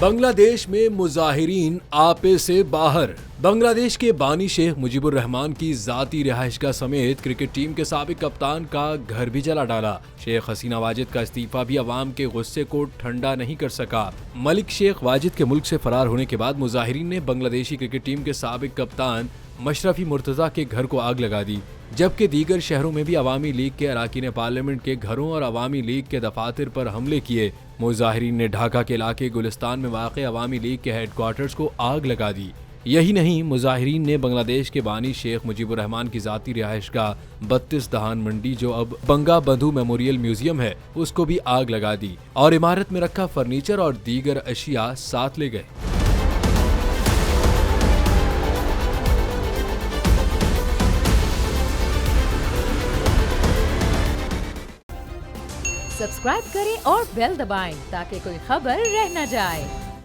बांग्लादेश में मुजाहिरीन आपे से बाहर। बांग्लादेश के बानी शेख मुजीबुर रहमान की जाती रिहाइशगाह समेत क्रिकेट टीम के साबिक कप्तान का घर भी जला डाला। शेख हसीना वाजिद का इस्तीफा भी अवाम के गुस्से को ठंडा नहीं कर सका। मलिक शेख वाजिद के मुल्क से फरार होने के बाद मुजाहिरीन ने बांग्लादेशी क्रिकेट टीम के साबिक कप्तान मशरफी मुर्तजा के घर को आग लगा दी, जबकि दीगर शहरों में भी अवामी लीग के अरकान पार्लियामेंट के घरों और अवामी लीग के दफातर पर हमले किए। मुजाहिरीन ने ढाका के इलाके गुलिस्तान में वाक़ अवामी लीग के हेडक्वार्टर्स को आग लगा दी। यही नहीं, मुजाहिरीन ने बांग्लादेश के बानी शेख मुजीबुर रहमान की जाती रिहाइशगाह 32 दहान मंडी, जो अब बंगा बंधु मेमोरियल म्यूजियम है, उसको भी आग लगा दी और इमारत में रखा फर्नीचर और दीगर अशिया साथ ले गए। सब्सक्राइब करें और बेल दबाएं ताकि कोई खबर रह न जाए।